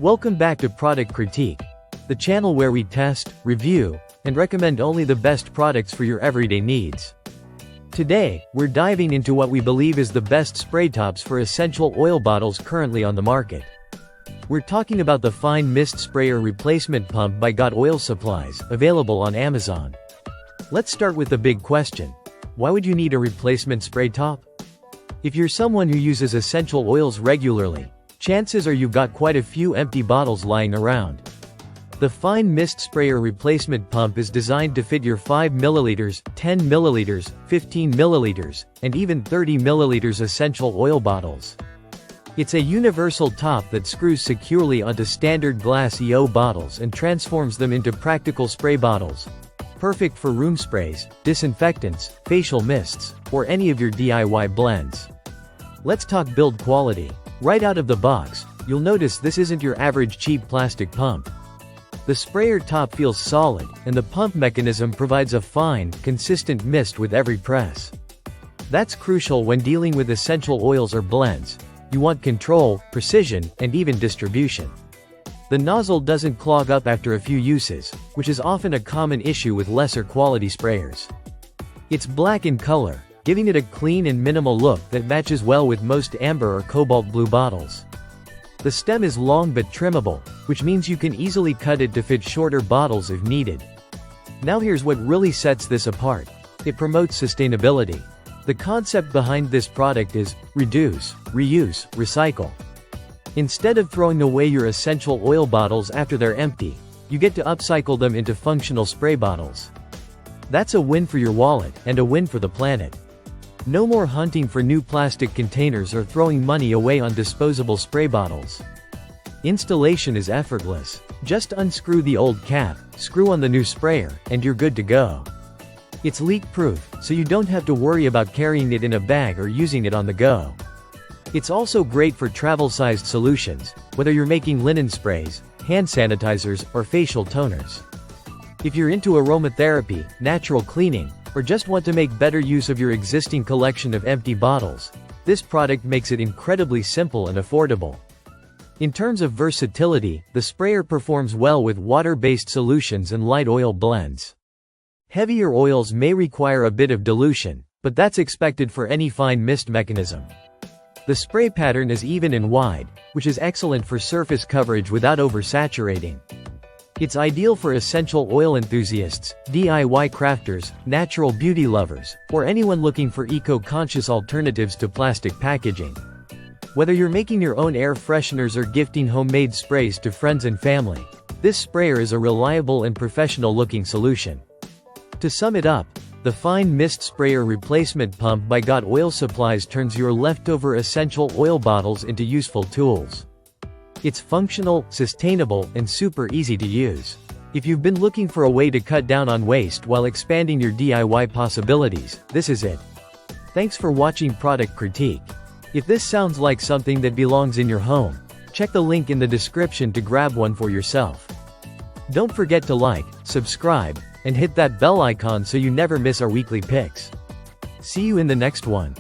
Welcome back to Product Critique, the channel where we test, review, and recommend only the best products for your everyday needs. Today, we're diving into what we believe is the best spray tops for essential oil bottles currently on the market. We're talking about the Fine Mist Sprayer Replacement Pump by Got Oil Supplies, available on Amazon. Let's start with the big question. Why would you need a replacement spray top? If you're someone who uses essential oils regularly, chances are you've got quite a few empty bottles lying around. The Fine Mist Sprayer Replacement Pump is designed to fit your 5 ml, 10 ml, 15 ml, and even 30 ml essential oil bottles. It's a universal top that screws securely onto standard glass EO bottles and transforms them into practical spray bottles. Perfect for room sprays, disinfectants, facial mists, or any of your DIY blends. Let's talk build quality. Right out of the box, you'll notice this isn't your average cheap plastic pump. The sprayer top feels solid, and the pump mechanism provides a fine, consistent mist with every press. That's crucial when dealing with essential oils or blends. You want control, precision, and even distribution. The nozzle doesn't clog up after a few uses, which is often a common issue with lesser quality sprayers. It's black in color, giving it a clean and minimal look that matches well with most amber or cobalt blue bottles. The stem is long but trimmable, which means you can easily cut it to fit shorter bottles if needed. Now here's what really sets this apart. It promotes sustainability. The concept behind this product is reduce, reuse, recycle. Instead of throwing away your essential oil bottles after they're empty, you get to upcycle them into functional spray bottles. That's a win for your wallet, and a win for the planet. No more hunting for new plastic containers or throwing money away on disposable spray bottles. Installation is effortless. Just unscrew the old cap, screw on the new sprayer, and you're good to go. It's leak-proof, so you don't have to worry about carrying it in a bag or using it on the go. It's also great for travel-sized solutions, whether you're making linen sprays, hand sanitizers, or facial toners. If you're into aromatherapy, natural cleaning, or just want to make better use of your existing collection of empty bottles, this product makes it incredibly simple and affordable. In terms of versatility, the sprayer performs well with water-based solutions and light oil blends. Heavier oils may require a bit of dilution, but that's expected for any fine mist mechanism. The spray pattern is even and wide, which is excellent for surface coverage without oversaturating. It's ideal for essential oil enthusiasts, DIY crafters, natural beauty lovers, or anyone looking for eco-conscious alternatives to plastic packaging. Whether you're making your own air fresheners or gifting homemade sprays to friends and family, this sprayer is a reliable and professional-looking solution. To sum it up, the Fine Mist Sprayer Replacement Pump by Got Oil Supplies turns your leftover essential oil bottles into useful tools. It's functional, sustainable, and super easy to use. If you've been looking for a way to cut down on waste while expanding your DIY possibilities, this is it. Thanks for watching Product Critique. If this sounds like something that belongs in your home, check the link in the description to grab one for yourself. Don't forget to like, subscribe, and hit that bell icon so you never miss our weekly picks. See you in the next one.